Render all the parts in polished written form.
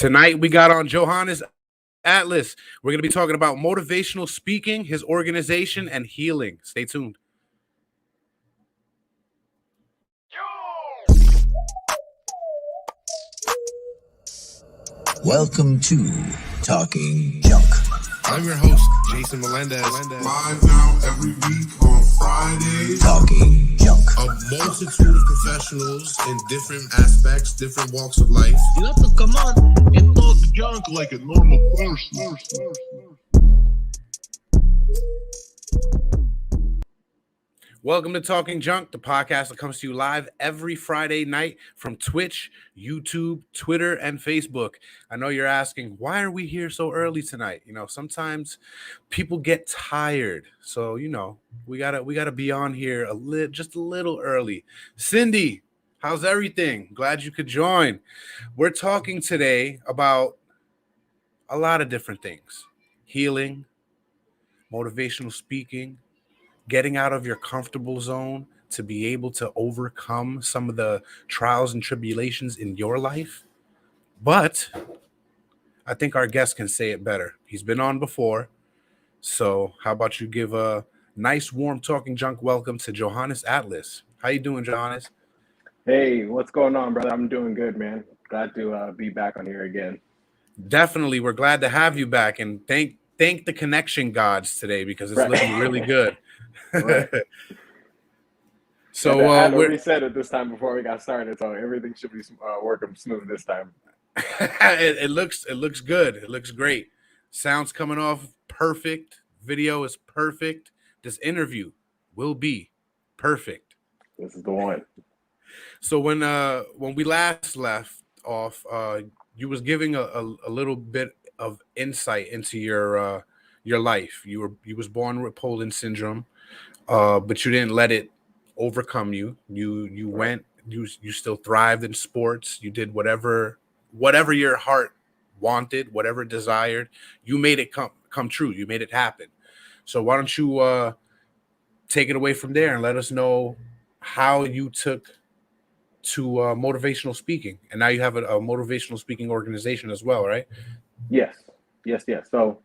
Tonight we got on Johannes Atlas. We're going to be talking about motivational speaking, his organization, and healing. Stay tuned. Welcome to Talking Junk. I'm your host, Jason Melendez. Live now every week on Fridays. Talking Junk. A multitude of professionals in different aspects, different walks of life. You have to come on and talk junk like a normal person. Welcome to Talking Junk, the podcast that comes to you live every Friday night from Twitch, YouTube, Twitter, and Facebook. I know you're asking, why are we here so early tonight? You know, sometimes people get tired. So, you know, we gotta be on here just a little early. Cindy, how's everything? Glad you could join. We're talking today about a lot of different things. Healing, motivational speaking, getting out of your comfortable zone to be able to overcome some of the trials and tribulations in your life. But I think our guest can say it better. He's been on before. So how about you give a nice, warm Talking Junk welcome to Johannes Atlas. How you doing, Johannes? Hey, what's going on, brother? I'm doing good, man. Glad to be back on here again. Definitely. We're glad to have you back. And thank the connection gods today because it's looking really good. Right. So I had to reset it this time before we got started, so everything should be working smooth this time. it looks good. It looks great. Sound's coming off perfect. Video is perfect. This interview will be perfect. This is the one. So when we last left off, you was giving a little bit of insight into your life. You was born with Poland syndrome. But you didn't let it overcome you. You went. You still thrived in sports. You did whatever your heart wanted, whatever desired. You made it come true. You made it happen. So why don't you take it away from there and let us know how you took to motivational speaking, and now you have a motivational speaking organization as well, right? Yes. So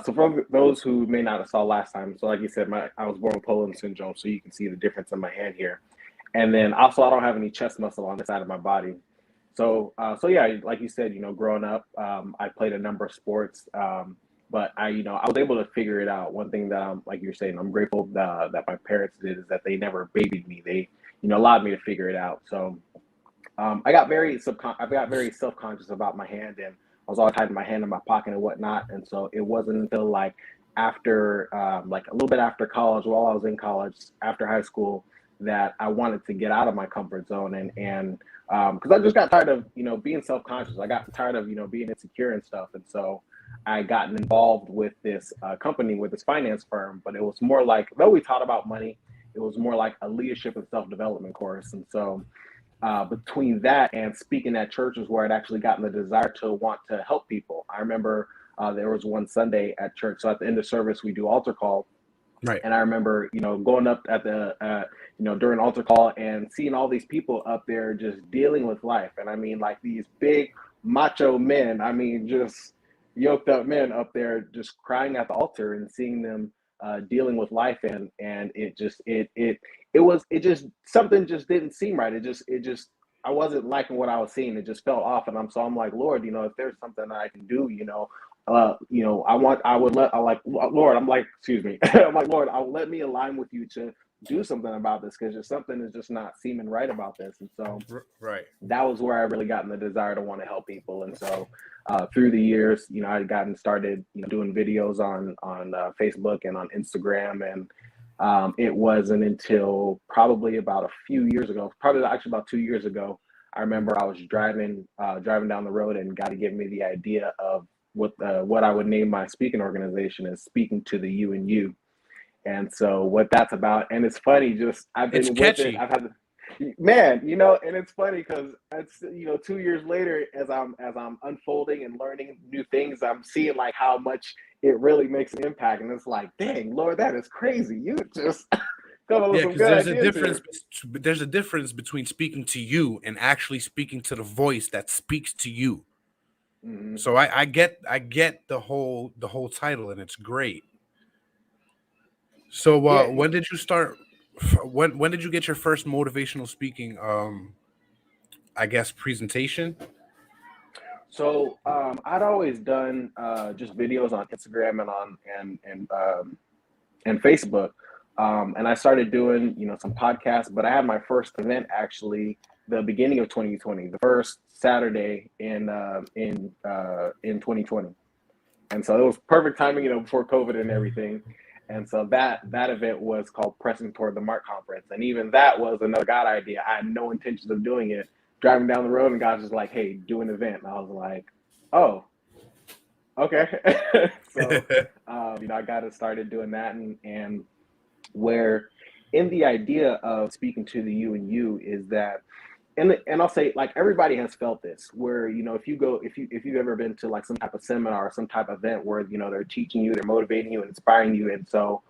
for those who may not have saw last time, so like you said, I was born with Poland syndrome, so you can see the difference in my hand here. And then also I don't have any chest muscle on the side of my body. So yeah, like you said, growing up, I played a number of sports, but I was able to figure it out. One thing that like you're saying, I'm grateful that my parents did is that they never babied me. They, allowed me to figure it out. So I got very self-conscious about my hand, and I was always hiding my hand in my pocket and whatnot. And so it wasn't until like after, like a little bit after college, while I was in college, after high school, that I wanted to get out of my comfort zone. And because I just got tired of, being self-conscious. I got tired of, being insecure and stuff. And so I got involved with this company, with this finance firm, but it was more like, though we taught about money, it was more like a leadership and self-development course. And so between that and speaking at churches where I'd actually gotten the desire to want to help people. I remember there was one Sunday at church. So at the end of service, we do altar call. Right. And I remember, going up at the, during altar call and seeing all these people up there just dealing with life. And I mean, like these big macho men, just yoked up men up there just crying at the altar and seeing them dealing with life. And something just didn't seem right. It just I wasn't liking what I was seeing. It just felt off. And I'm like, Lord, if there's something that I can do, Lord, I'm like, excuse me. I'm like, Lord, let me align with you to do something about this, because something is just not seeming right about this. And so right. That was where I really gotten the desire to want to help people. And so through the years, I'd gotten started, doing videos on Facebook and on Instagram. And it wasn't until probably about a few years ago, probably actually about 2 years ago, I remember I was driving down the road, and God had given me the idea of what I would name my speaking organization is Speaking to the You and You. And so what that's about, and it's funny, It's catchy. I've had man, and it's funny because it's 2 years later, as I'm unfolding and learning new things, I'm seeing like how much it really makes an impact, and it's like, dang, Lord, that is crazy. You just come up with some good ideas. There's a difference between speaking to you and actually speaking to the voice that speaks to you. Mhm. So I get the whole title, and it's great. So Yeah. when did you start? When did you get your first motivational speaking? I guess presentation. So I'd always done just videos on Instagram and on and Facebook, and I started doing some podcasts. But I had my first event actually the beginning of 2020, the first Saturday in 2020, and so it was perfect timing, before COVID and everything. And so that event was called Pressing Toward the Mark Conference, and even that was another God idea. I had no intentions of doing it. Driving down the road, and God's just like, "Hey, do an event." And I was like, "Oh, okay." So, I got it started doing that, and where in the idea of speaking to the you and you is that, and I'll say, like, everybody has felt this, where if you've ever been to like some type of seminar or some type of event where they're teaching you, they're motivating you and inspiring you, and so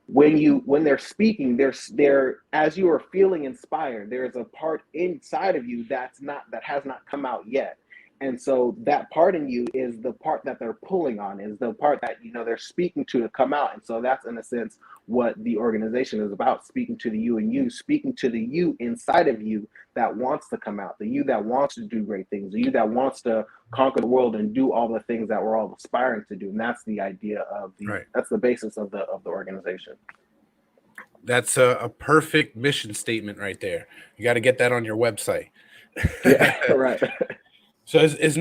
when they're speaking, they're as you are feeling inspired, there's a part inside of you that has not come out yet. And so that part in you is the part that they're pulling on, is the part that they're speaking to come out. And so that's in a sense what the organization is about, speaking to the you and you, speaking to the you inside of you that wants to come out, the you that wants to do great things, the you that wants to conquer the world and do all the things that we're all aspiring to do. And that's the idea of Right. that's the basis of the organization. That's a perfect mission statement right there. You got to get that on your website. Yeah, right. So it's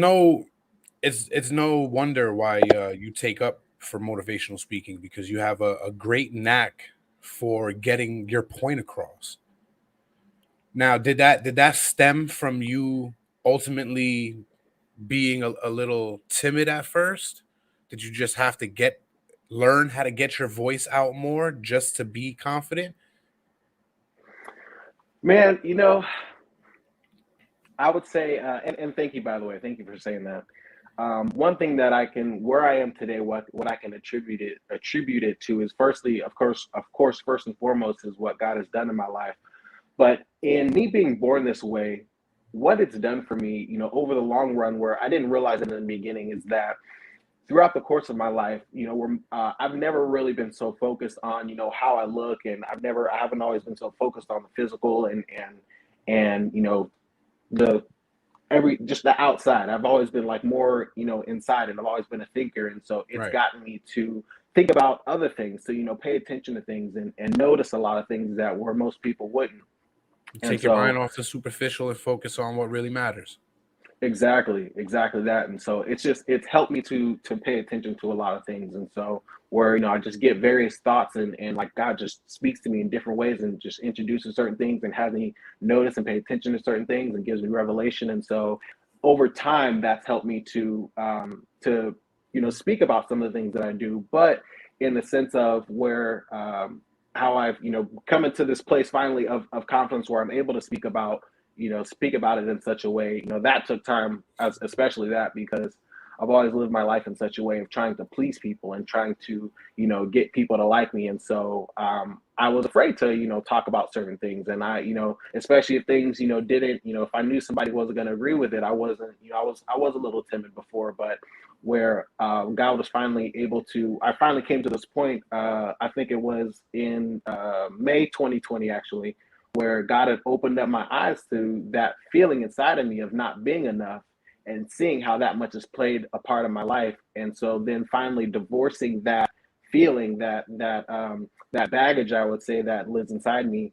no wonder why you take up for motivational speaking, because you have a great knack for getting your point across. Now, did that stem from you ultimately being a little timid at first? Did you just have to learn how to get your voice out more just to be confident? Man, I would say, and thank you, by the way, thank you for saying that. One thing that where I am today, what I can attribute it to is, firstly, of course, first and foremost, is what God has done in my life. But in me being born this way, what it's done for me, over the long run, where I didn't realize it in the beginning, is that throughout the course of my life, I've never really been so focused on, how I look, and I haven't always been so focused on the physical and the just the outside. I've always been like more, inside, and I've always been a thinker. And so it's Right. gotten me to think about other things, to, pay attention to things and notice a lot of things that where most people wouldn't. Take your mind off the superficial and focus on what really matters. Exactly that. And so it's helped me to pay attention to a lot of things. And so where, I just get various thoughts, and like God just speaks to me in different ways and just introduces certain things and has me notice and pay attention to certain things and gives me revelation. And so over time, that's helped me to speak about some of the things that I do, but in the sense of where, how I've, come into this place finally of confidence where I'm able to speak about it in such a way, that took time, especially that, because I've always lived my life in such a way of trying to please people and trying to, get people to like me. And so I was afraid to, talk about certain things. And especially if things, didn't, if I knew somebody wasn't going to agree with it, I wasn't, I was a little timid before, but where God was finally I finally came to this point, I think it was in May 2020, actually, where God had opened up my eyes to that feeling inside of me of not being enough, and seeing how that much has played a part of my life. And so then finally divorcing that feeling, that baggage, I would say, that lives inside me,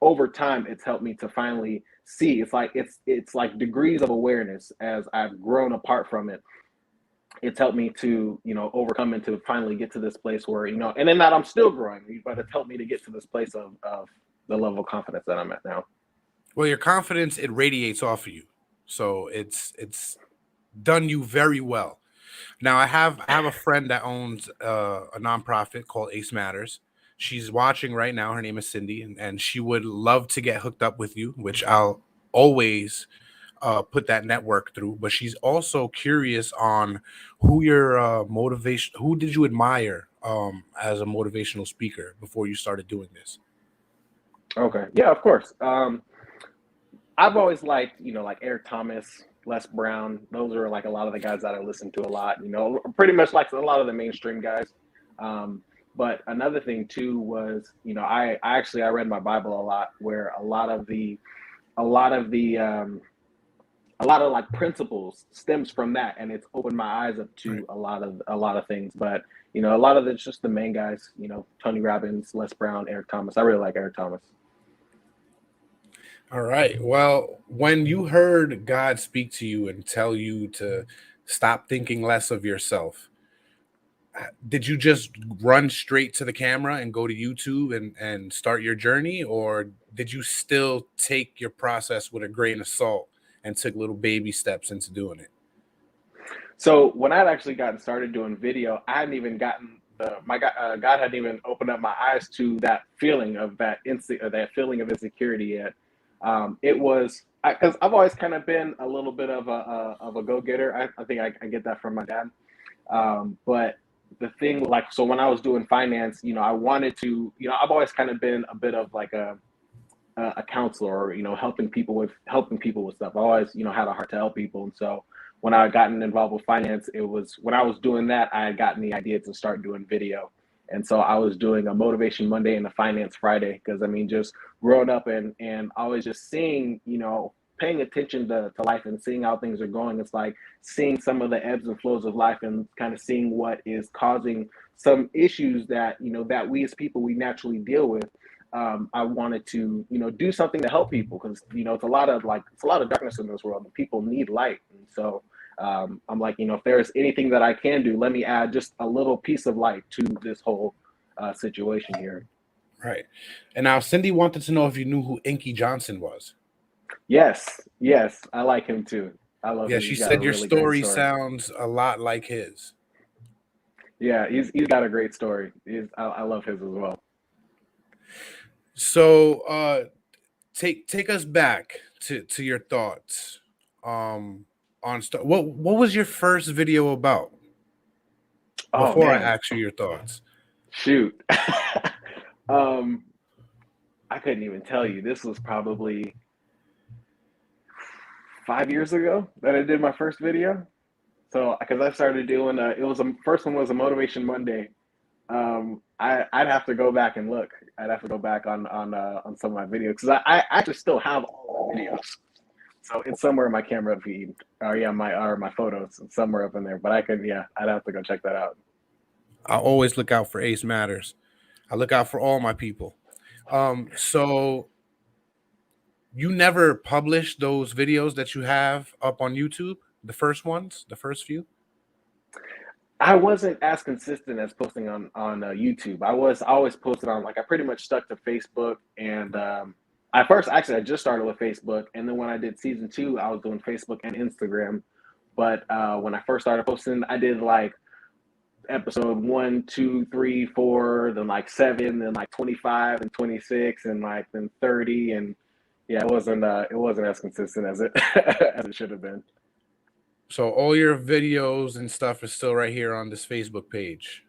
over time, it's helped me to finally see. It's like degrees of awareness as I've grown apart from it. It's helped me to, overcome and to finally get to this place where, and then that I'm still growing, but it's helped me to get to this place of the level of confidence that I'm at now. Well, your confidence, it radiates off of you, so it's done you very well. Now, I have a friend that owns a nonprofit called Ace Matters. She's watching right now. Her name is Cindy, and she would love to get hooked up with you, which I'll always put that network through. But she's also curious on who your who did you admire as a motivational speaker before you started doing this? Okay. Yeah, of course. I've always liked, like Eric Thomas, Les Brown. Those are like a lot of the guys that I listen to a lot. You know, pretty much like a lot of the mainstream guys. But another thing too was, you know, I read my Bible a lot, where a lot of a lot of the a lot of like principles stems from that, and it's opened my eyes up Right. to a lot of things. But you know, a lot of it's just the main guys. You know, Tony Robbins, Les Brown, Eric Thomas. I really like Eric Thomas. All right. Well, when you heard God speak to you and tell you to stop thinking less of yourself, did you just run straight to the camera and go to YouTube and start your journey? Or did you still take your process with a grain of salt and took little baby steps into doing it? So when I'd actually gotten started doing video, I hadn't even gotten God hadn't even opened up my eyes to that feeling of that feeling of insecurity yet. It was because I've always kind of been a little bit of a go getter. I think I get that from my dad. But the thing, like, so when I was doing finance, you know, I wanted to, you know, I've always kind of been a bit of like a counselor, or, you know, helping people with stuff. I always, you know, had a heart to help people. And so when I gotten involved with finance, it was when I was doing that, I had gotten the idea to start doing video. And so I was doing a motivation Monday and a finance Friday, because I mean, just growing up and always just seeing, you know, paying attention to life and seeing how things are going. It's like seeing some of the ebbs and flows of life and kind of seeing what is causing some issues that, you know, that we as people, we naturally deal with. I wanted to, you know, do something to help people, because, you know, it's a lot of darkness in this world and people need light. And so I'm like, you know, if there's anything that I can do, let me add just a little piece of light to this whole situation here. Right. And now Cindy wanted to know if you knew who Inky Johnson was. Yes, I like him too. I love Yeah, him. she He's got a said your really great story story. sounds a lot like his. Yeah, he's got a great story. I love his as well. So take us back to your thoughts on what was your first video about Oh before I man, ask you your thoughts? shoot. um, I couldn't even tell you. This was probably 5 years ago that I did my first video. So because I started doing first one was a Motivation Monday. I'd have to go back and look. I'd have to go back on some of my videos, because I actually still have all the videos. So it's somewhere in my camera feed, or my photos somewhere up in there. But I'd have to go check that out. I always look out for Ace Matters. I look out for all my people. So you never published those videos that you have up on YouTube, the first ones, the first few? I wasn't as consistent as posting on YouTube. I was always posted on, like, I pretty much stuck to Facebook, and I just started with Facebook, and then when I did season 2, I was doing Facebook and Instagram. But when I first started posting, I did like episode 1, 2, 3, 4, then like 7, then like 25 and 26, and like then 30, and yeah, it wasn't as consistent as it as it should have been. So all your videos and stuff is still right here on this Facebook page.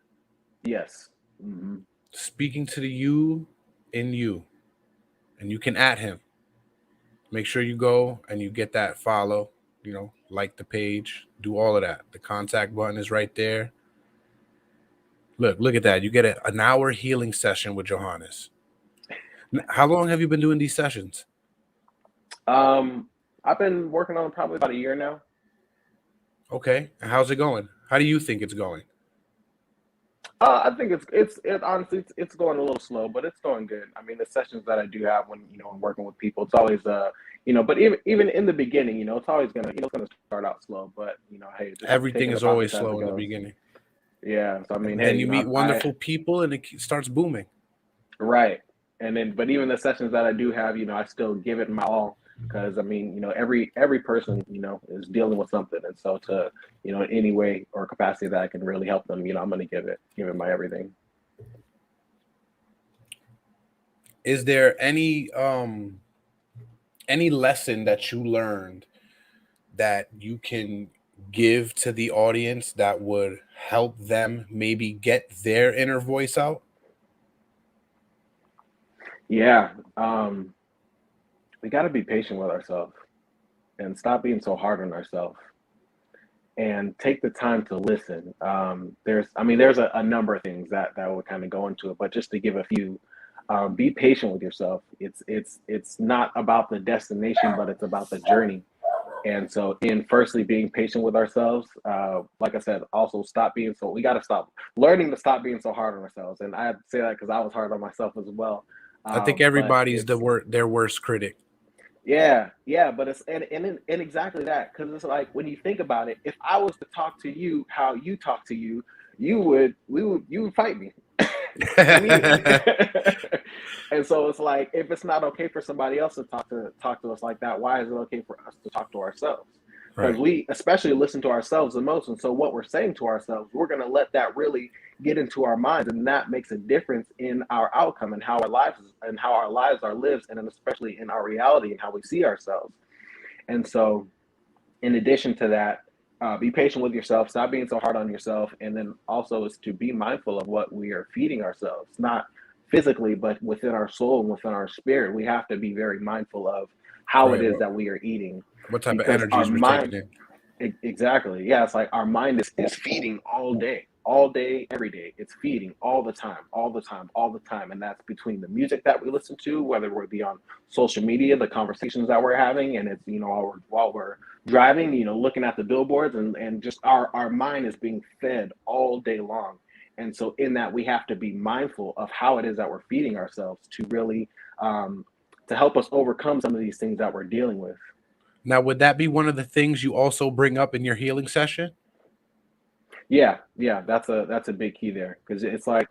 Yes. Mm-hmm. Speaking to the you in you, and you can at him. Make sure you go and you get that follow, you know, like the page, do all of that. The contact button is right there. Look at that. You get an hour healing session with Johannes. How long have you been doing these sessions? I've been working on it probably about a year now. Okay. And how's it going? How do you think it's going? I think it's honestly it's going a little slow, but it's going good. I mean, the sessions that I do have when, you know, I'm working with people, it's always you know, but even in the beginning, you know, it's always gonna, you know, it's gonna start out slow, but you know, hey, just Everything is always slow in the beginning. Yeah, so I mean, And hey, then you you meet know, wonderful people and it starts booming. right, and then but even the sessions that I do have, you know, I still give it my all, because I mean, you know, every person, you know, is dealing with something, and so to, you know, in any way or capacity that I can really help them, you know, I'm gonna give it my everything. Is there any lesson that you learned that you can give to the audience that would help them maybe get their inner voice out? Yeah, we got to be patient with ourselves. and stop being so hard on ourselves and take the time to listen. There's a number of things that would kind of go into it, but just to give a few, be patient with yourself. It's not about the destination, but it's about the journey. And so, in firstly being patient with ourselves, like I said, also we got to stop learning to stop being so hard on ourselves. And I say that because I was hard on myself as well. I think But everybody's it's their worst critic. yeah, yeah, but it's and exactly that, because it's like when you think about it, if I was to talk to you how you talk to you, you would fight me immediately. And so it's like, if it's not okay for somebody else to talk to us like that, why is it okay for us to talk to ourselves? Because Right. we especially listen to ourselves the most, and so what we're saying to ourselves, we're going to let that really get into our minds, and that makes a difference in our outcome and how our lives are lived, and especially in our reality and how we see ourselves. And so, in addition to that, be patient with yourself, stop being so hard on yourself, and then also is to be mindful of what we are feeding ourselves, not physically, but within our soul and within our spirit. We have to be very mindful of how it Right. is that we are eating, What type of because our energies we're taking mind, in? exactly, yeah, it's like our mind is feeding all day, every day. It's feeding all the time, all the time, all the time. And that's between the music that we listen to, whether we be on social media, the conversations that we're having, and it's, while we're driving, looking at the billboards, and just our mind is being fed all day long. And so in that, we have to be mindful of how it is that we're feeding ourselves to really, to help us overcome some of these things that we're dealing with. Now, would that be one of the things you also bring up in your healing session? Yeah, yeah, that's a big key there, because it's like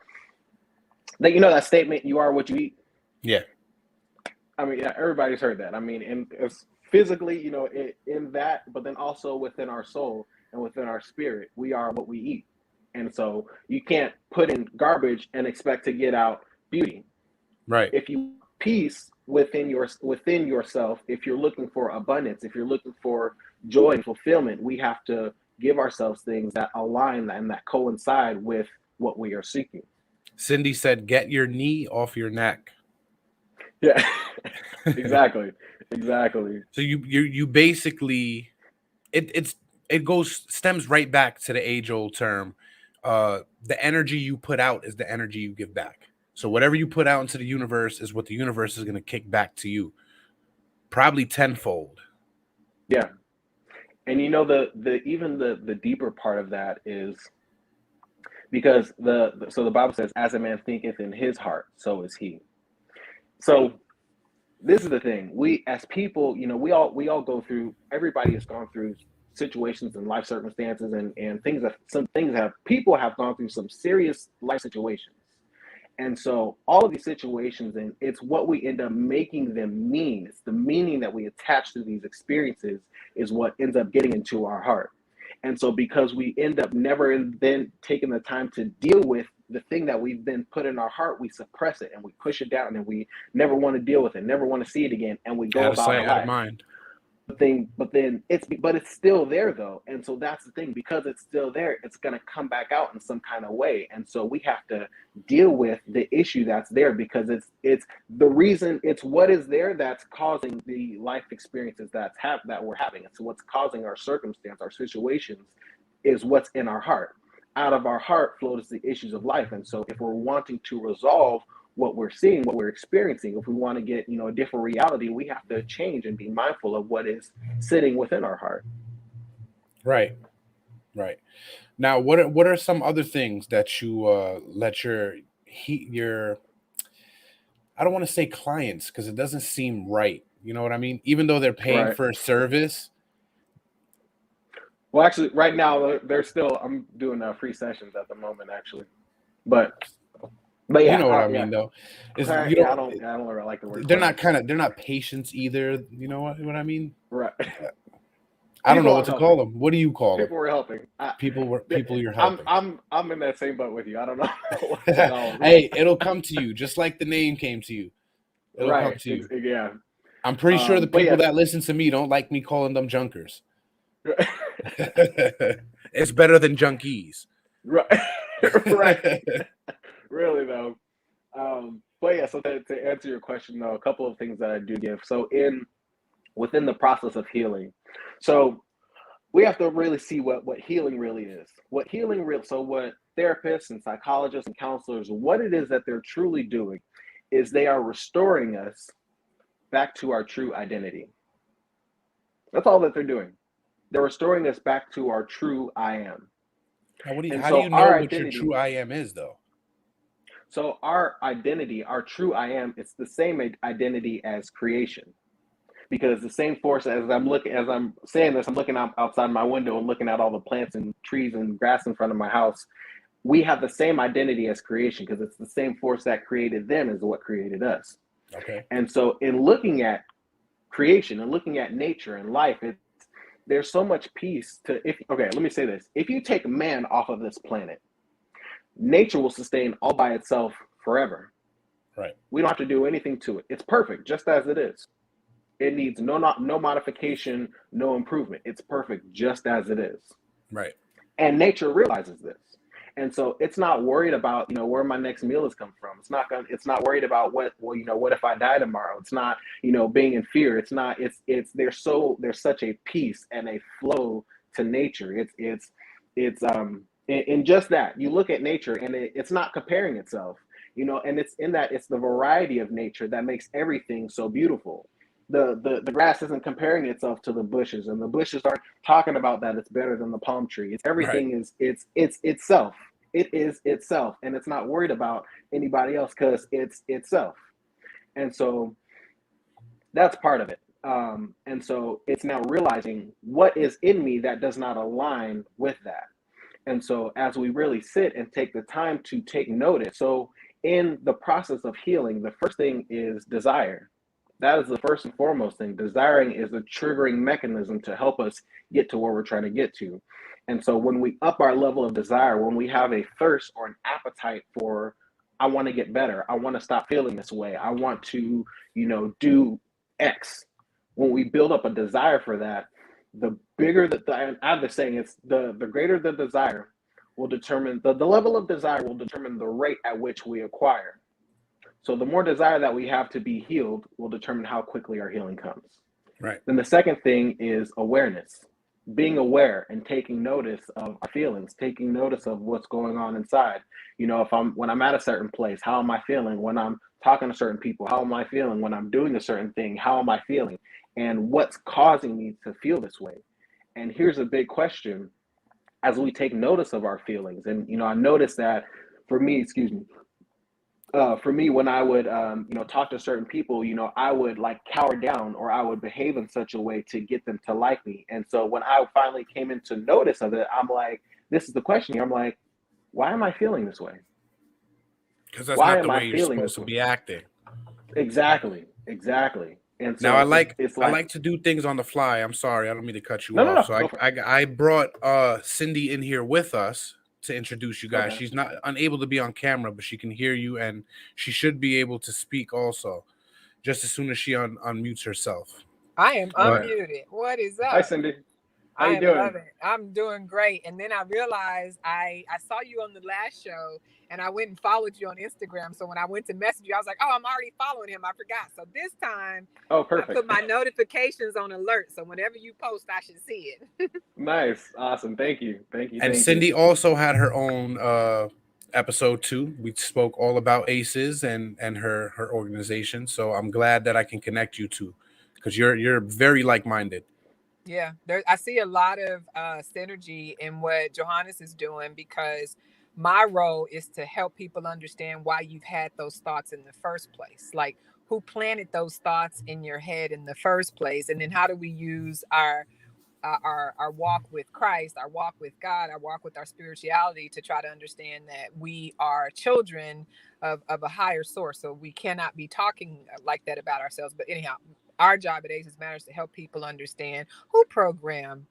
that, that statement, "You are what you eat." Yeah. I mean, yeah, everybody's heard that. I mean, and it's physically, in that, but then also within our soul and within our spirit, we are what we eat. And so you can't put in garbage and expect to get out beauty. Right. If you peace within yourself, if you're looking for abundance, if you're looking for joy and fulfillment, we have to give ourselves things that align and that coincide with what we are seeking. Cindy said, "Get your knee off your neck." Yeah, exactly, exactly. So you basically it goes stems right back to the age old term. The energy you put out is the energy you give back. So whatever you put out into the universe is what the universe is going to kick back to you, probably tenfold. Yeah. And the deeper part of that is because so the Bible says, "As a man thinketh in his heart, so is he." So this is the thing: we as people, we all go through. Everybody has gone through situations and life circumstances, and things have people have gone through some serious life situations. And so all of these situations, and it's what we end up making them mean. It's the meaning that we attach to these experiences is what ends up getting into our heart. And so because we end up never then taking the time to deal with the thing that we've been put in our heart, we suppress it and we push it down, and we never want to deal with it, never want to see it again, and we go Out of about sight, our out of life. mind. But it's still there though, and so that's the thing, because it's still there, it's going to come back out in some kind of way. And so we have to deal with the issue that's there, because it's the reason, it's what is there that's causing the life experiences that we're having. And so what's causing our circumstance, our situations, is what's in our heart. Out of our heart flows the issues of life. And so if we're wanting to resolve what we're seeing, what we're experiencing, if we want to get a different reality, we have to change and be mindful of what is sitting within our heart. Right. Right. Now, what are some other things that you let your I don't want to say clients, because it doesn't seem right. You know what I mean? Even though they're paying Right. for a service. Well, actually, right now I'm doing free sessions at the moment, actually. But You yeah, know what I yeah. mean, though. Is I don't really like the word. they're not patients either. You know what I mean? Right. I don't know People what I'm to call helping. them. What do you call them? People were helping. People you're helping. I'm in that same boat with you. I don't know what to call them. Hey, it'll come to you just like the name came to you. It'll come Right. to you. Yeah. I'm pretty sure the But people yeah. that listen to me don't like me calling them junkers. It's better than junkies. Right. Right. Really though. But yeah, so to answer your question though, a couple of things that I do give. So within the process of healing. So we have to really see what healing really is. What therapists and psychologists and counselors, what it is that they're truly doing is they are restoring us back to our true identity. That's all that they're doing. They're restoring us back to our true I am. Now, how do you know our what your true I am is, though? So our identity, our true I am, it's the same identity as creation. Because the same force, as I'm saying this, I'm looking outside my window and looking at all the plants and trees and grass in front of my house. We have the same identity as creation because it's the same force that created them as what created us. Okay. And so in looking at creation and looking at nature and life, there's so much peace let me say this. If you take man off of this planet, nature will sustain all by itself forever. Right. We don't have to do anything to it. It's perfect just as it is. It needs no modification, no improvement. It's perfect just as it is. Right. And nature realizes this. And so it's not worried about, where my next meal is come from. It's not worried about what if I die tomorrow? It's not, being in fear. There's such a peace and a flow to nature. It's in just that. You look at nature and it's not comparing itself, and it's in that it's the variety of nature that makes everything so beautiful. The grass isn't comparing itself to the bushes, and the bushes aren't talking about that it's better than the palm tree. It's everything right. It's itself. It is itself, and it's not worried about anybody else because it's itself. And so that's part of it. And so it's now realizing what is in me that does not align with that. And so as we really sit and take the time to take notice, so in the process of healing, the first thing is desire. That is the first and foremost thing. Desiring is a triggering mechanism to help us get to where we're trying to get to. And so when we up our level of desire, when we have a thirst or an appetite for, I want to get better, I want to stop feeling this way, I want to, do X. When we build up a desire for that, the bigger I'm just saying it's the greater the desire will determine, the level of desire will determine the rate at which we acquire. So the more desire that we have to be healed will determine how quickly our healing comes. Right. Then the second thing is awareness, being aware and taking notice of our feelings, taking notice of what's going on inside. When I'm at a certain place, how am I feeling? When I'm talking to certain people, how am I feeling? When I'm doing a certain thing, how am I feeling? And what's causing me to feel this way? And here's a big question as we take notice of our feelings. And, I noticed that for me, when I would, talk to certain people, I would cower down or I would behave in such a way to get them to like me. And so when I finally came into notice of it, I'm like, this is the question here. I'm like, why am I feeling this way? Because that's not the way you're supposed to be acting. Exactly. And so now I like to do things on the fly. I'm sorry, I don't mean to cut you off. No, so I brought Cindy in here with us to introduce you guys. Okay. She's not unable to be on camera, but she can hear you, and she should be able to speak also, just as soon as she unmutes herself. I am unmuted. What is up? Hi, Cindy. How you doing? I'm doing great. And then I realized I saw you on the last show, and I went and followed you on Instagram. So when I went to message you, I was like, oh, I'm already following him. I forgot. So this time, perfect. I put my notifications on alert. So whenever you post, I should see it. Nice. Awesome. Thank you. And Cindy also had her own episode 2. We spoke all about ACEs and her organization. So I'm glad that I can connect you two because you're very like-minded. Yeah, I see a lot of synergy in what Johannes is doing because my role is to help people understand why you've had those thoughts in the first place. Like, who planted those thoughts in your head in the first place? And then how do we use our walk with Christ, our walk with God, our walk with our spirituality to try to understand that we are children of a higher source. So we cannot be talking like that about ourselves. But anyhow, our job at Aces Matters to help people understand who programmed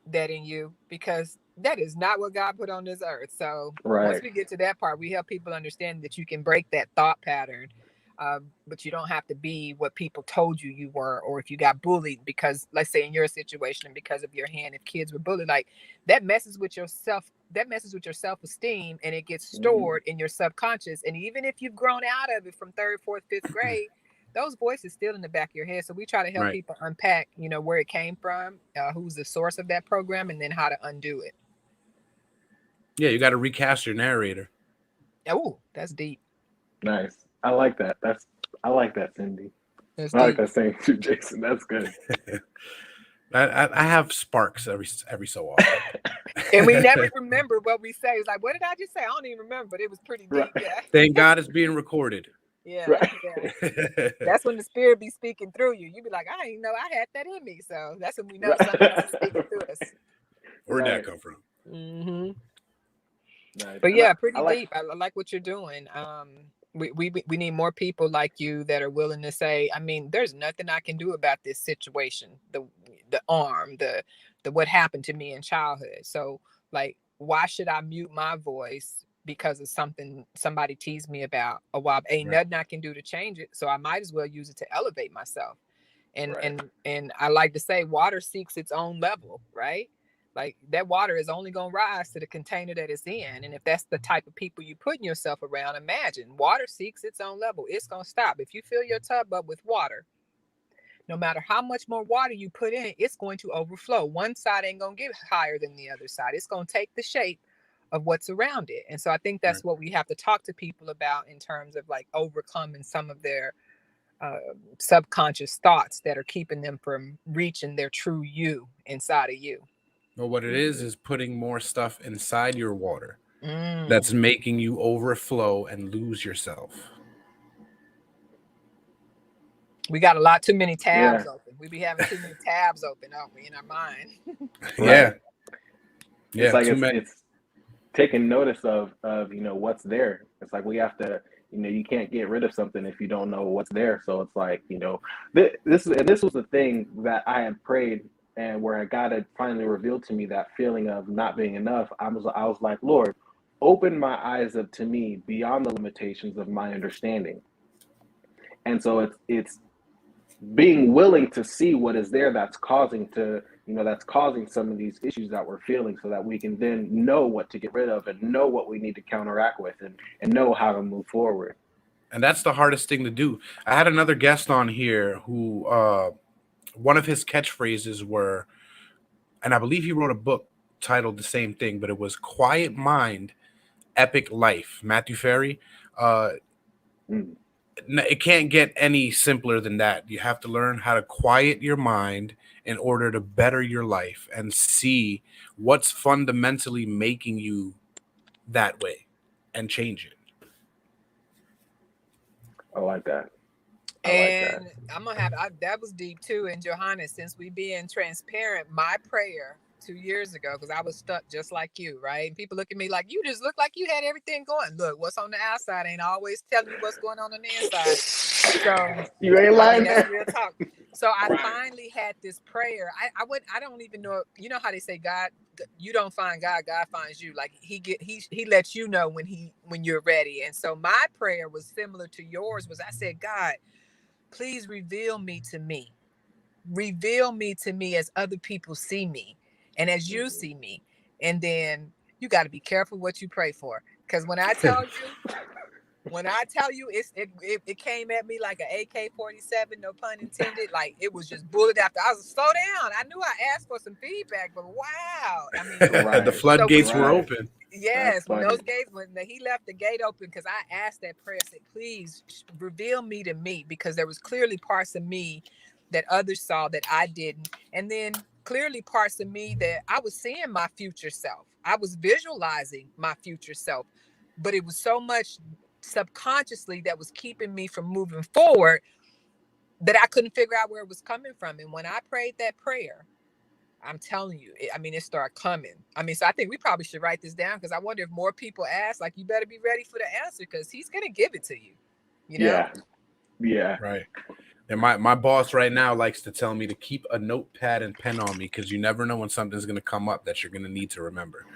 that in you, because that is not what God put on this earth. So once we get to that part, we help people understand that you can break that thought pattern, but you don't have to be what people told you were, or if you got bullied because, let's say in your situation, and because of your hand, if kids were bullied, like that messes with your self-esteem, and it gets stored in your subconscious. And even if you've grown out of it from 3rd, 4th, 5th grade, those voices still in the back of your head. So we try to help Right. people unpack, where it came from, who's the source of that program, and then how to undo it. Yeah, you got to recast your narrator. Oh, that's deep. Nice. I like that. I like that, Cindy. That's I like deep. that saying too, Jason. That's good. I have sparks every so often. And we never remember what we say. It's like, what did I just say? I don't even remember, but it was pretty deep. Right. Yeah. Thank God it's being recorded. Yeah, Right. yeah. That's when the spirit be speaking through you. You be like, I didn't know I had that in me. So that's when we know something else is speaking through us. Where'd Right. that come from? Mm-hmm. Nice. But And yeah, pretty I like, deep. I like what you're doing. We need more people like you that are willing to say, I mean, there's nothing I can do about this situation. The arm, the what happened to me in childhood. So like, why should I mute my voice because of something somebody teased me about a while? Ain't nothing I can do to change it. So I might as well use it to elevate myself. And Right. and I like to say water seeks its own level, right? Like that water is only going to rise to the container that it's in. And if that's the type of people you putting yourself around, imagine water seeks its own level. It's going to stop. If you fill your tub up with water, no matter how much more water you put in, it's going to overflow. One side ain't going to get higher than the other side. It's going to take the shape of what's around it. And so I think that's what we have to talk to people about in terms of like overcoming some of their subconscious thoughts that are keeping them from reaching their true you inside of you. Well, what it is putting more stuff inside your water Mm. that's making you overflow and lose yourself. We got a lot too many tabs open. We be having too many tabs open, don't we, in our mind? Yeah. Yeah. It's like it's taking notice of what's there. It's like we have to, you can't get rid of something if you don't know what's there. So it's like, this was the thing that I had prayed, and where God had finally revealed to me that feeling of not being enough. I was like, Lord, open my eyes up to me beyond the limitations of my understanding. And so it's being willing to see what is there that's causing some of these issues that we're feeling, so that we can then know what to get rid of and know what we need to counteract with and know how to move forward. And that's the hardest thing to do. I had another guest on here who one of his catchphrases were, and I believe he wrote a book titled the same thing, but it was Quiet Mind, Epic Life. Matthew Ferry. It can't get any simpler than that. You have to learn how to quiet your mind in order to better your life and see what's fundamentally making you that way and change it. I like that. And I'm gonna have that was deep too. And Johannes, since we being transparent, my prayer 2 years ago, because I was stuck just like you, right? And people look at me like, you just look like you had everything going. Look, what's on the outside ain't always telling you what's going on the inside. So you ain't lying. That's real talk. So I finally had this prayer. I don't even know. You know how they say God, you don't find God, God finds you. Like he lets you know when you're ready. And so my prayer was similar to yours. Was I said, God, please reveal me to me. Reveal me to me as other people see me and as you see me. And then you got to be careful what you pray for. Because when I tell you, it came at me like an AK-47, no pun intended. Like it was just bullet after. I was slow down. I knew I asked for some feedback, but wow. I mean, the floodgates were open. Yes, when he left the gate open, because I asked that prayer, I said, please reveal me to me, because there was clearly parts of me that others saw that I didn't. And then clearly parts of me that I was seeing my future self. I was visualizing my future self, but it was so much subconsciously that was keeping me from moving forward that I couldn't figure out where it was coming from. And when I prayed that prayer, I'm telling you, it started coming. So I think we probably should write this down, because I wonder if more people ask, like, you better be ready for the answer, because he's going to give it to you. Yeah. Right. And my boss right now likes to tell me to keep a notepad and pen on me, because you never know when something's going to come up that you're going to need to remember.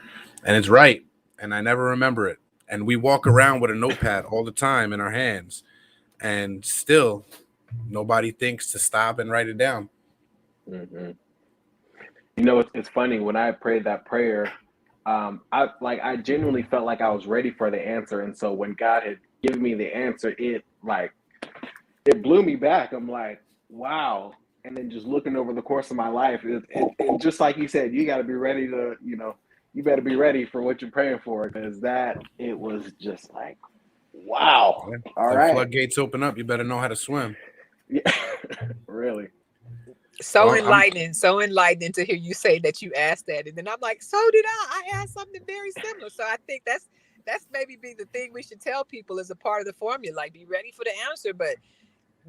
And it's right. And I never remember it. And we walk around with a notepad all the time in our hands, and still nobody thinks to stop and write it down. Mm-hmm. It's funny, when I prayed that prayer, I genuinely felt like I was ready for the answer. And so when God had given me the answer, it it blew me back. I'm like, wow. And then just looking over the course of my life, it just like you said, you got to be ready to, you better be ready for what you're praying for, because it was just like, wow. Yeah. All The right. floodgates open up. You better know how to swim. Yeah. Really. So Well, enlightening to hear you say that you asked that. And then I'm like, so did I. I asked something very similar. So I think that's maybe be the thing we should tell people as a part of the formula. Like, be ready for the answer, but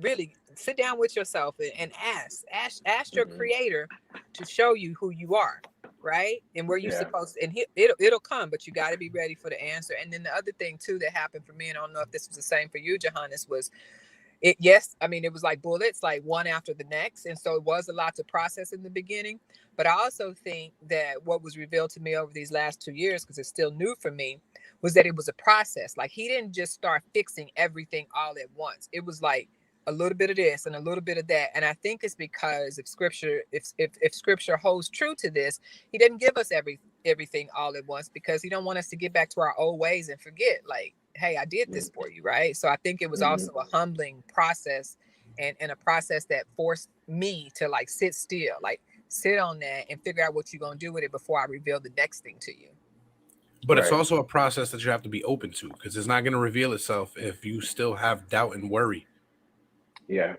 really sit down with yourself and ask your creator to show you who you are, right? And where you're supposed to, and it'll come, but you got to be ready for the answer. And then the other thing too that happened for me, and I don't know if this was the same for you, Johannes, was it was like bullets, like one after the next, and so it was a lot to process in the beginning. But I also think that what was revealed to me over these last 2 years, because it's still new for me, was that it was a process. Like, he didn't just start fixing everything all at once. It was like a little bit of this and a little bit of that. And I think it's because if scripture holds true to this, he didn't give us everything all at once, because he don't want us to get back to our old ways and forget, like, hey, I did this for you, right? So I think it was also a humbling process, and a process that forced me to like sit still, like sit on that and figure out what you're going to do with it before I reveal the next thing to you. But it's also a process that you have to be open to, because it's not going to reveal itself if you still have doubt and worry. Yeah,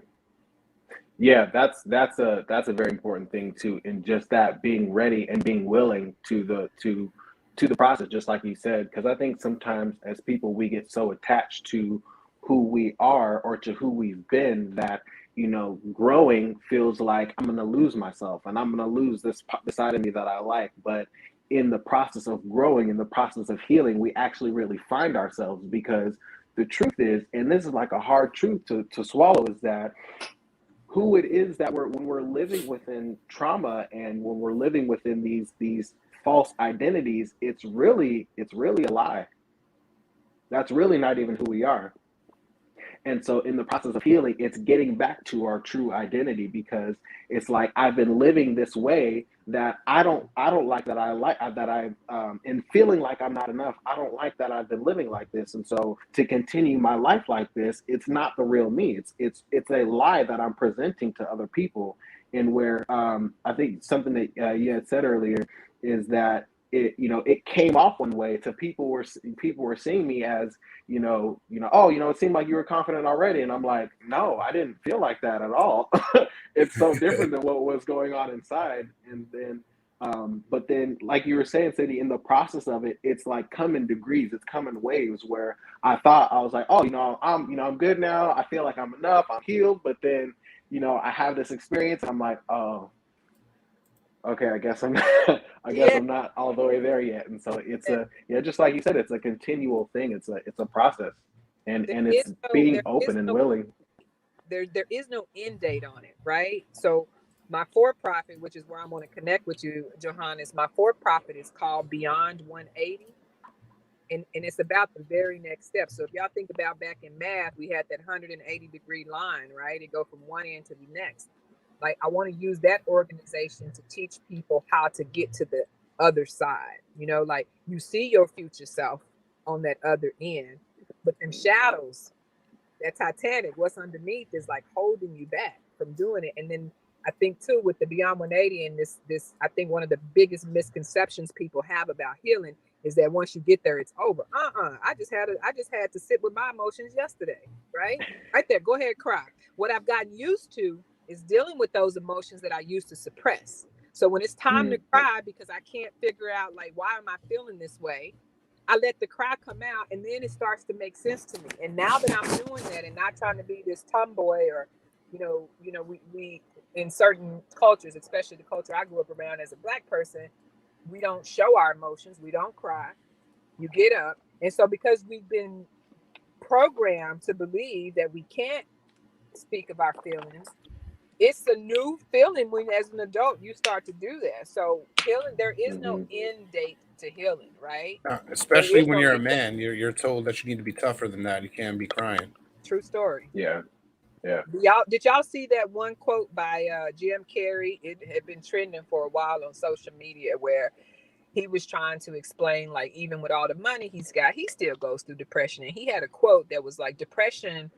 that's a very important thing too, and just that being ready and being willing to the process, just like you said. Because I think sometimes as people, we get so attached to who we are or to who we've been that, growing feels like I'm going to lose myself and I'm going to lose this side of me that I like. But in the process of growing, in the process of healing, we actually really find ourselves, because the truth is, and this is like a hard truth to swallow, is that who it is that when we're living within trauma and when we're living within these false identities, it's really a lie. That's really not even who we are. And so in the process of healing, it's getting back to our true identity, because it's like, I've been living this way that I don't like, that and feeling like I'm not enough. I don't like that I've been living like this. And so to continue my life like this, it's not the real me. It's a lie that I'm presenting to other people. And where I think something that you had said earlier is that it came off one way to people were seeing me as, it seemed like you were confident already. And I'm like, no, I didn't feel like that at all. It's so different than what was going on inside. And then, but then, like you were saying, Cindy, in the process of it, it's like come in degrees, it's come in waves, where I thought I was like, oh, I'm good now. I feel like I'm enough. I'm healed. But then, I have this experience. I'm like, oh, okay, I guess I'm not all the way there yet. And so it's just like you said, it's a continual thing. It's a process, and it's being open and willing. There is no end date on it, right? So my for-profit, which is where I'm going to connect with you, Johannes, my for-profit is called Beyond 180. And it's about the very next step. So if y'all think about back in math, we had that 180-degree line, right? It go from one end to the next. Like, I want to use that organization to teach people how to get to the other side. Like, you see your future self on that other end, but them shadows, that Titanic, what's underneath is like holding you back from doing it. And then I think too, with the Beyond 180 and this, I think one of the biggest misconceptions people have about healing is that once you get there, it's over. I just had to sit with my emotions yesterday, right? Right there, go ahead, cry. What I've gotten used to is dealing with those emotions that I used to suppress. So when it's time to cry because I can't figure out, like, why am I feeling this way? I let the cry come out, and then it starts to make sense to me. And now that I'm doing that and not trying to be this tomboy, or, we in certain cultures, especially the culture I grew up around as a Black person, we don't show our emotions. We don't cry. You get up. And so because we've been programmed to believe that we can't speak of our feelings, it's a new feeling when, as an adult, you start to do that. So healing, there is no end date to healing, right? Especially when you're a man, you're told that you need to be tougher than that. You can't be crying. True story. Yeah. Did y'all see that one quote by Jim Carrey? It had been trending for a while on social media, where he was trying to explain, like, even with all the money he's got, he still goes through depression. And he had a quote that was like, depression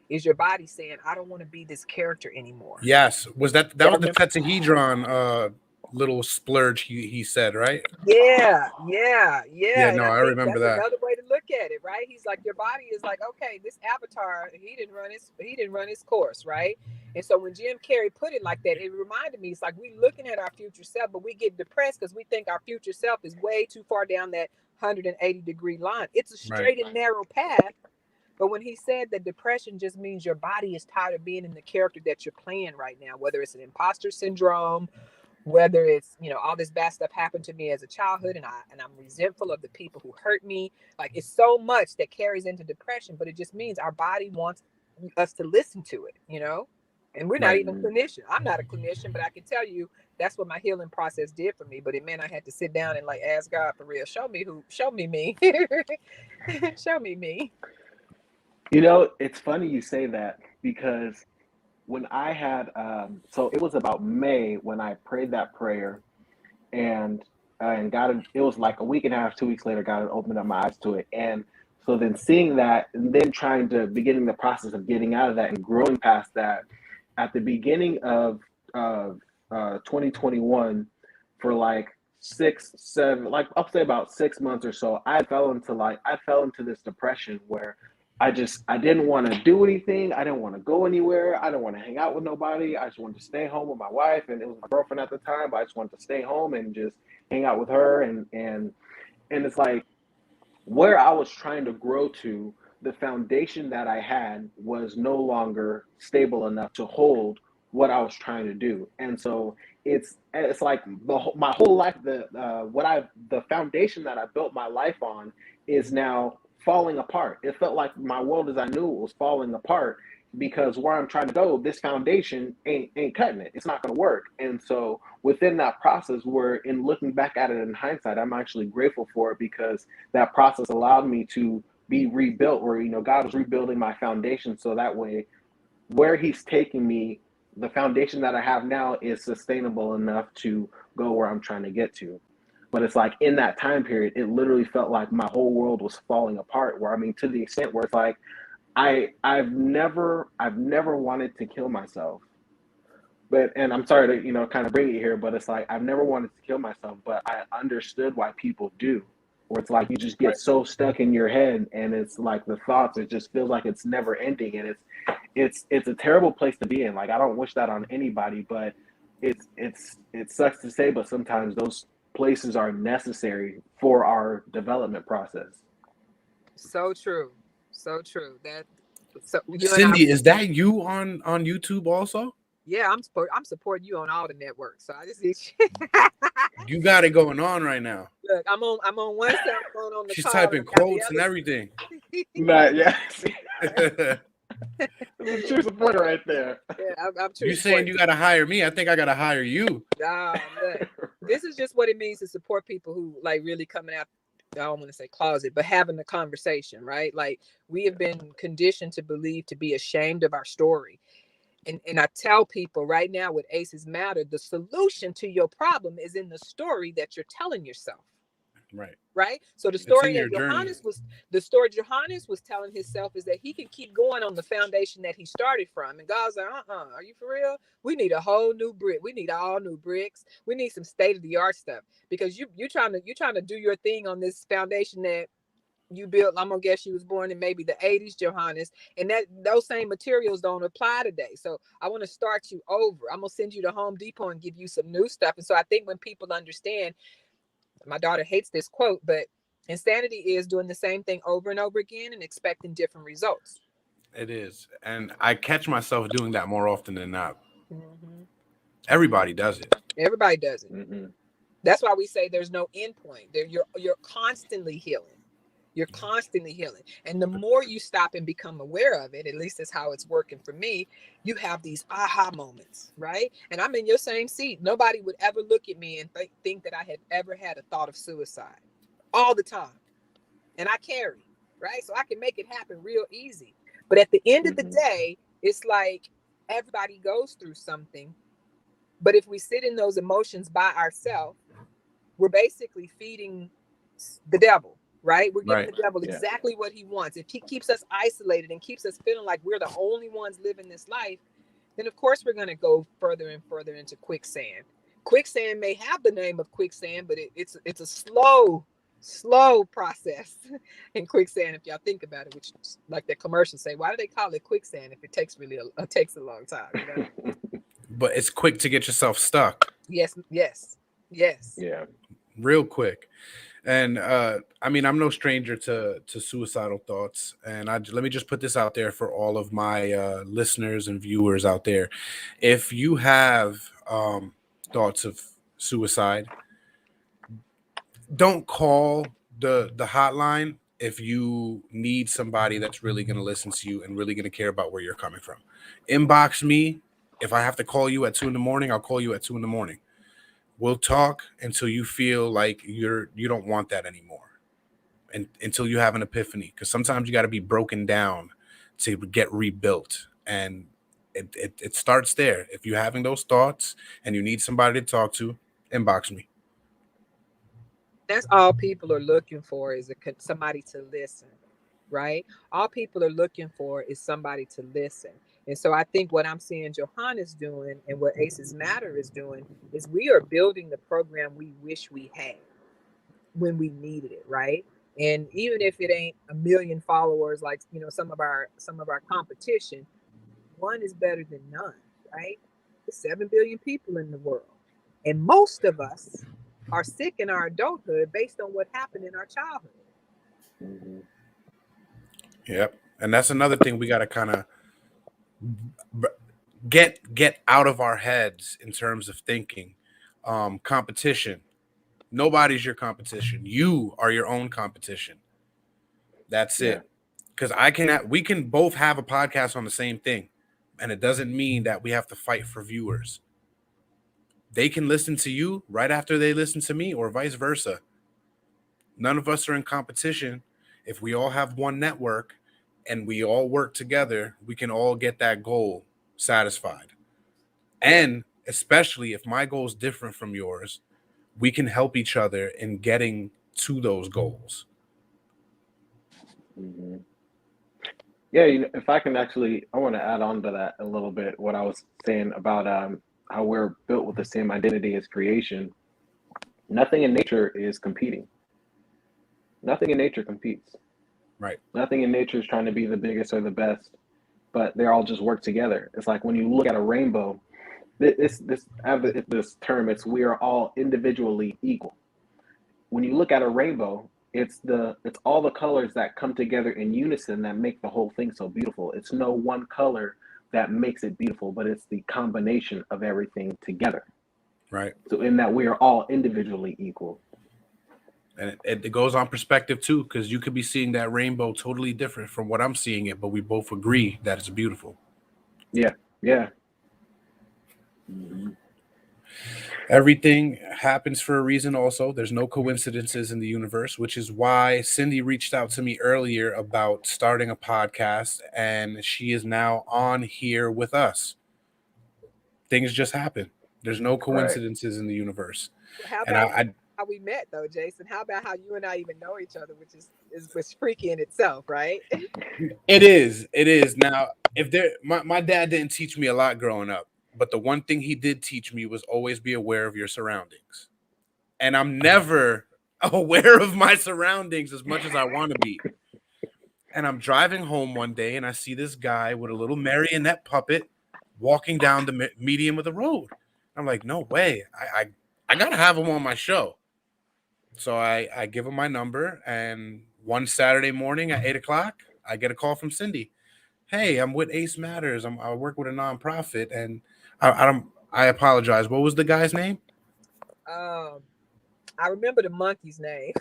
is your body saying, I don't want to be this character anymore. Yes. Was that was the tetrahedron little splurge he said, right? Yeah. Yeah, And no, I I think remember that's that. another way to look at it, right? He's like, your body is like, okay, this avatar, he didn't run his course, right? And so when Jim Carrey put it like that, it reminded me, it's like we looking at our future self, but we get depressed because we think our future self is way too far down that 180-degree line. It's a straight and narrow path. But when he said that depression just means your body is tired of being in the character that you're playing right now, whether it's an imposter syndrome, whether it's, all this bad stuff happened to me as a childhood, and I'm resentful of the people who hurt me. Like, it's so much that carries into depression, but it just means our body wants us to listen to it, and we're not even clinician. I'm not a clinician, but I can tell you that's what my healing process did for me. But it meant I had to sit down and like ask God for real, show me me, show me me. It's funny you say that, because when I had, so it was about May when I prayed that prayer, and God, it was like a week and a half, 2 weeks later, God had opened up my eyes to it. And so then seeing that, and then beginning the process of getting out of that and growing past that, at the beginning of 2021, for like 6, 7, like I'll say about 6 months or so, I fell into this depression where I didn't want to do anything. I didn't want to go anywhere. I didn't want to hang out with nobody. I just wanted to stay home with my wife, and it was my girlfriend at the time, but I just wanted to stay home and just hang out with her. And it's like, where I was trying to grow to, the foundation that I had was no longer stable enough to hold what I was trying to do. And so it's like my whole life, the foundation that I built my life on is now falling apart. It felt like my world as I knew it was falling apart, because where I'm trying to go, this foundation ain't cutting it. It's not going to work. And so within that process, in looking back at it in hindsight, I'm actually grateful for it, because that process allowed me to be rebuilt, where, God was rebuilding my foundation. So that way, where he's taking me, the foundation that I have now is sustainable enough to go where I'm trying to get to. But it's like, in that time period, it literally felt like my whole world was falling apart, to the extent where it's like, I've never wanted to kill myself. And I'm sorry to, kind of bring it here, but it's like, I've never wanted to kill myself, but I understood why people do. Where it's like, you just get so stuck in your head, and it's like the thoughts, it just feels like it's never ending. And it's a terrible place to be in. Like, I don't wish that on anybody, but it sucks to say, but sometimes those places are necessary for our development process. So true. Cindy, is that you on YouTube also? Yeah, I'm supporting you on all the networks. So I just need you got it going on right now. Look, I'm on one cell phone on the She's call. typing quotes and everything. Yeah. That's a true supporter right there. Yeah, I'm true. You saying you got to hire me? I think I got to hire you. Nah, look, this is just what it means to support people who like really coming out. I don't want to say closet, but having the conversation, right? Like, we have been conditioned to believe, to be ashamed of our story. And I tell people right now with Aces Matter, the solution to your problem is in the story that you're telling yourself. Right. So the story that Johannes was telling himself is that he can keep going on the foundation that he started from. And God's like, are you for real? We need a whole new brick. We need all new bricks. We need some state of the art stuff, because you're trying to do your thing on this foundation that you built. I'm gonna guess you was born in maybe the 80s, Johannes, and that those same materials don't apply today. So I want to start you over. I'm gonna send you to Home Depot and give you some new stuff. And so I think when people understand, my daughter hates this quote, but insanity is doing the same thing over and over again and expecting different results. It is. And I catch myself doing that more often than not. Mm-hmm. Everybody does it. Everybody does it. Mm-hmm. That's why we say there's no end point. You're constantly healing. You're constantly healing. And the more you stop and become aware of it, at least that's how it's working for me, you have these aha moments, right? And I'm in your same seat. Nobody would ever look at me and think that I had ever had a thought of suicide all the time. And I carry, right? So I can make it happen real easy. But at the end of the day, it's like everybody goes through something. But if we sit in those emotions by ourselves, we're basically feeding the devil. right? We're giving Right. the devil Yeah. exactly what he wants. If he keeps us isolated and keeps us feeling like we're the only ones living this life, then of course we're going to go further and further into quicksand. Quicksand may have the name of quicksand, but it's a slow process in quicksand. If y'all think about it, which like that commercial say, why do they call it quicksand if it takes takes a long time? You know? But it's quick to get yourself stuck. Yes. Yeah. Real quick. And I mean, I'm no stranger to suicidal thoughts. And let me just put this out there for all of my listeners and viewers out there. If you have thoughts of suicide, don't call the hotline if you need somebody that's really going to listen to you and really going to care about where you're coming from. Inbox me. If I have to call you at 2 a.m, I'll call you at 2 a.m. We'll talk until you feel like you don't want that anymore, and until you have an epiphany. Because sometimes you got to be broken down to get rebuilt, and it starts there. If you're having those thoughts and you need somebody to talk to, inbox me. That's all people are looking for is somebody to listen, right? All people are looking for is somebody to listen. And so I think what I'm seeing Johannes doing and what Aces Matter is doing is we are building the program we wish we had when we needed it, right? And even if it ain't 1 million followers like some of our competition, one is better than none, right? There's 7 billion people in the world, and most of us are sick in our adulthood based on what happened in our childhood. Mm-hmm. Yep. And that's another thing we got to kind of get out of our heads in terms of thinking. Competition. Nobody's your competition. You are your own competition. That's it. Because we can both have a podcast on the same thing, and it doesn't mean that we have to fight for viewers. They can listen to you right after they listen to me, or vice versa. None of us are in competition. If we all have one network and we all work together, we can all get that goal satisfied. And especially if my goal is different from yours, we can help each other in getting to those goals. Mm-hmm. Yeah, if I can actually, I want to add on to that a little bit. What I was saying about how we're built with the same identity as creation. Nothing in nature is competing. Nothing in nature competes. Right. Nothing in nature is trying to be the biggest or the best, but they all just work together. It's like when you look at a rainbow, this term, it's we are all individually equal. When you look at a rainbow, it's all the colors that come together in unison that make the whole thing so beautiful. It's no one color that makes it beautiful, but it's the combination of everything together. Right. So in that we are all individually equal. And it goes on perspective too, because you could be seeing that rainbow totally different from what I'm seeing it, but we both agree that it's beautiful. Yeah. Mm-hmm. Everything happens for a reason also. There's no coincidences in the universe, which is why Cindy reached out to me earlier about starting a podcast, and she is now on here with us. Things just happen. There's no coincidences in the universe. How about how we met though, Jason? How about how you and I even know each other, which is freaky in itself, right? It is. Now, my dad didn't teach me a lot growing up, but the one thing he did teach me was always be aware of your surroundings. And I'm never aware of my surroundings as much as I want to be. And I'm driving home one day and I see this guy with a little marionette puppet walking down the median of the road. I'm like, no way. I got to have him on my show. So I give him my number, and one Saturday morning at 8:00, I get a call from Cindy. Hey, I'm with Ace Matters. I work with a nonprofit, and I apologize. What was the guy's name? I remember the monkey's name.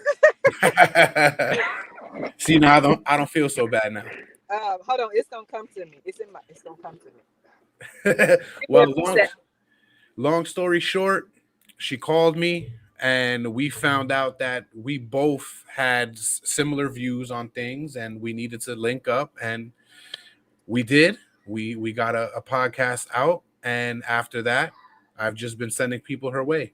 See, now I don't feel so bad now. Hold on, it's gonna come to me. It's gonna come to me. Well, long story short, she called me. And we found out that we both had similar views on things, and we needed to link up, and we did. We got a podcast out, and after that, I've just been sending people her way.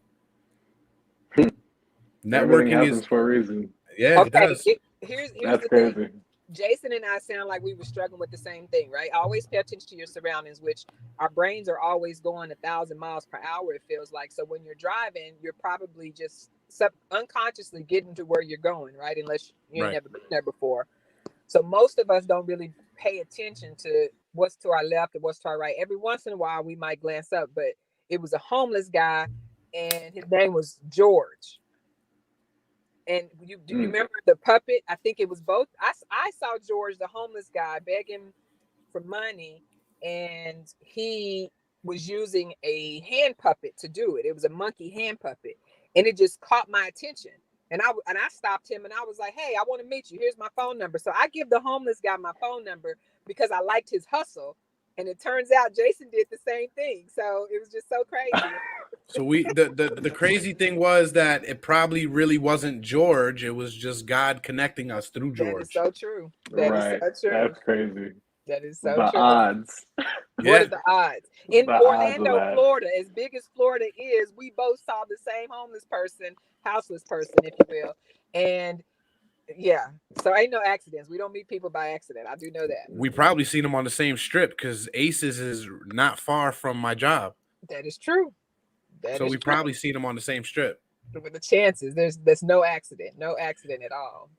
Networking happens for a reason. Yeah, he Okay, does. here's That's the crazy. thing. Jason and I sound like we were struggling with the same thing, right? Always pay attention to your surroundings, which our brains are always going 1,000 miles per hour, it feels like. So when you're driving, you're probably just unconsciously getting to where you're going, right? Unless you ain't Right. never been there before. So most of us don't really pay attention to what's to our left and what's to our right. Every once in a while, we might glance up, but it was a homeless guy, and his name was George. And do you remember the puppet? I think it was both. I saw George, the homeless guy, begging for money, and he was using a hand puppet to do it. It was a monkey hand puppet, and it just caught my attention. And I stopped him, and I was like, "Hey, I want to meet you. Here's my phone number." So I give the homeless guy my phone number because I liked his hustle. And it turns out Jason did the same thing. So it was just so crazy. So the crazy thing was that it probably really wasn't George. It was just God connecting us through George. That is so true. That Right. is so true. That's crazy. That is so The true. odds. What are the odds? In The odds of Orlando, that. Florida, as big as Florida is, we both saw the same homeless person, houseless person, if you will. And yeah, so ain't no accidents. We don't meet people by accident. I do know that. We probably seen him on the same strip because Aces is not far from my job. That is true. So we probably seen him on the same strip. With the chances, there's no accident at all.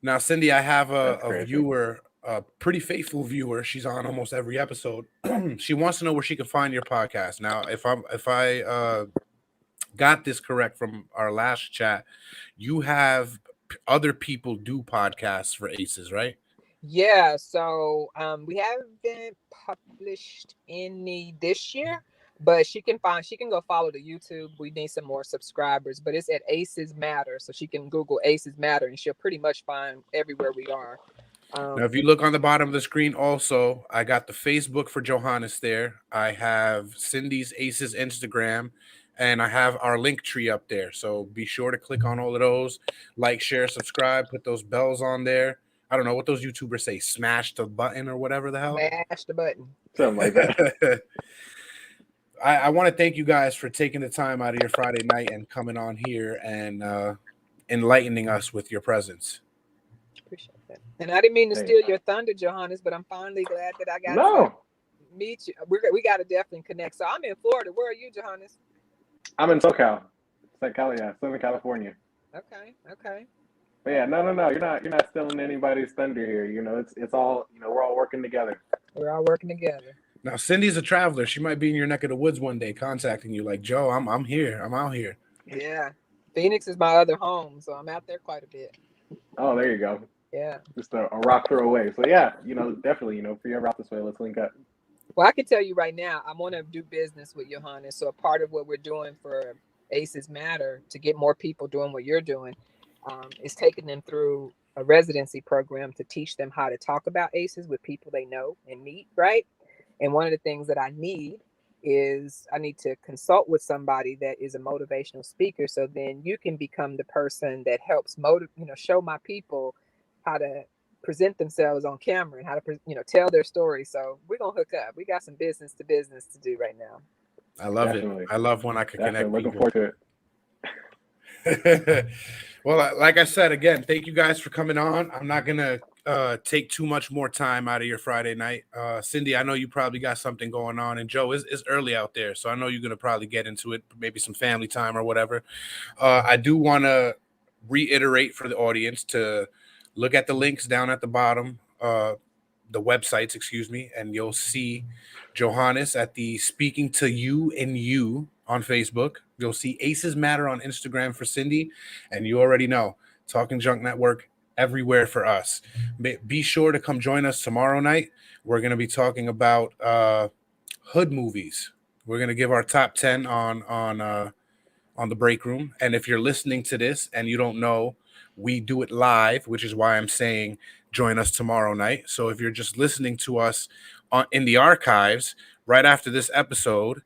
Now, Cindy, I have a viewer, a pretty faithful viewer. She's on almost every episode. She wants to know where she can find your podcast. Now, if I got this correct from our last chat, you have other people do podcasts for Aces, right? Yeah, so we haven't published any this year, but she can go follow the YouTube. We need some more subscribers, but it's at Aces Matter, so she can Google Aces Matter, and she'll pretty much find everywhere we are. Now, if you look on the bottom of the screen, also, I got the Facebook for Johannes there. I have Cindy's Aces Instagram, and I have our link tree up there. So be sure to click on all of those, like, share, subscribe, put those bells on there. I don't know what those YouTubers say, smash the button or whatever the hell. Smash the button. Something like that. I want to thank you guys for taking the time out of your Friday night and coming on here and enlightening us with your presence. Appreciate that. And I didn't mean to steal your thunder, Johannes, but I'm finally glad that I got to meet you. We got to definitely connect. So I'm in Florida. Where are you, Johannes? I'm in SoCal. Southern California. Okay. But yeah, no. You're not stealing anybody's thunder here. You know, it's all, you know, we're all working together. We're all working together. Now, Cindy's a traveler. She might be in your neck of the woods one day contacting you like, Joe, I'm here. I'm out here. Yeah. Phoenix is my other home, so I'm out there quite a bit. Oh, there you go. Yeah. Just a rock throw away. So yeah, you know, definitely, you know, if you're ever out this way, let's link up. Well, I can tell you right now, I want to do business with Johannes. So a part of what we're doing for Aces Matter to get more people doing what you're doing is taking them through a residency program to teach them how to talk about Aces with people they know and meet, right? And one of the things that I need is I need to consult with somebody that is a motivational speaker. So then you can become the person that helps show my people how to present themselves on camera and how to, tell their story. So we're going to hook up. We got some business to do right now. I love it. I love when I can connect Looking people. forward to it. Well, like I said, again, thank you guys for coming on. I'm not going to take too much more time out of your Friday night. Cindy, I know you probably got something going on. And Joe, it's early out there, so I know you're going to probably get into it, maybe some family time or whatever. I do want to reiterate for the audience to look at the links down at the bottom, the websites, excuse me, and you'll see Johannes at the Speaking to You and You on Facebook. You'll see Aces Matter on Instagram for Cindy, and you already know Talking Junk Network everywhere for us. Be sure to come join us tomorrow night. We're going to be talking about hood movies. We're going to give our top 10 on the break room. And if you're listening to this and you don't know, we do it live, which is why I'm saying join us tomorrow night. So if you're just listening to us in the archives right after this episode,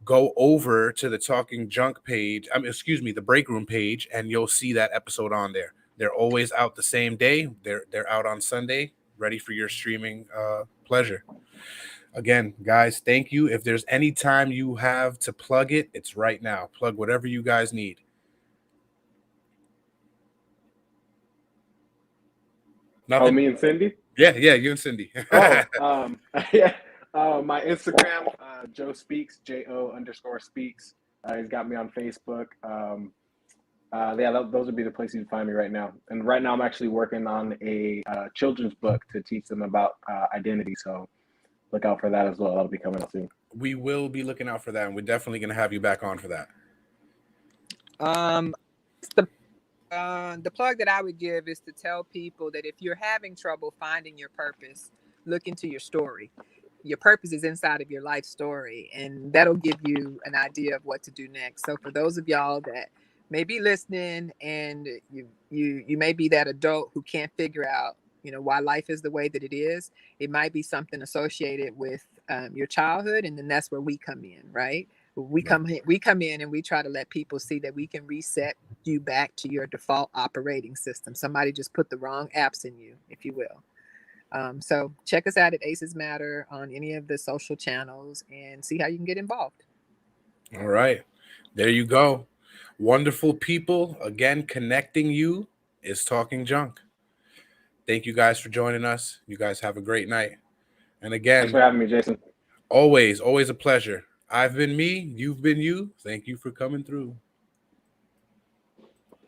go over to the Talking Junk page. The break room page, and you'll see that episode on there. They're always out the same day. They're out on Sunday, ready for your streaming pleasure. Again, guys, thank you. If there's any time you have to plug it, it's right now. Plug whatever you guys need. Nothing. Oh, me and Cindy. Yeah, you and Cindy. Oh, yeah. My Instagram, Joe Speaks, JO_speaks. He's got me on Facebook. Those would be the places you find me right now. And right now, I'm actually working on a children's book to teach them about identity. So look out for that as well. That'll be coming out soon. We will be looking out for that, and we're definitely going to have you back on for that. The plug that I would give is to tell people that if you're having trouble finding your purpose, look into your story. Your purpose is inside of your life story, and that'll give you an idea of what to do next. So for those of y'all that may be listening and you may be that adult who can't figure out, why life is the way that it is, it might be something associated with your childhood, and then that's where we come in, right? We come in and we try to let people see that we can reset you back to your default operating system. Somebody just put the wrong apps in you, if you will. So check us out at Aces Matter on any of the social channels and see how you can get involved. All right. There you go. Wonderful people. Again, connecting you is Talking Junk. Thank you guys for joining us. You guys have a great night. And again, thanks for having me, Jason. Always a pleasure. I've been me. You've been you. Thank you for coming through.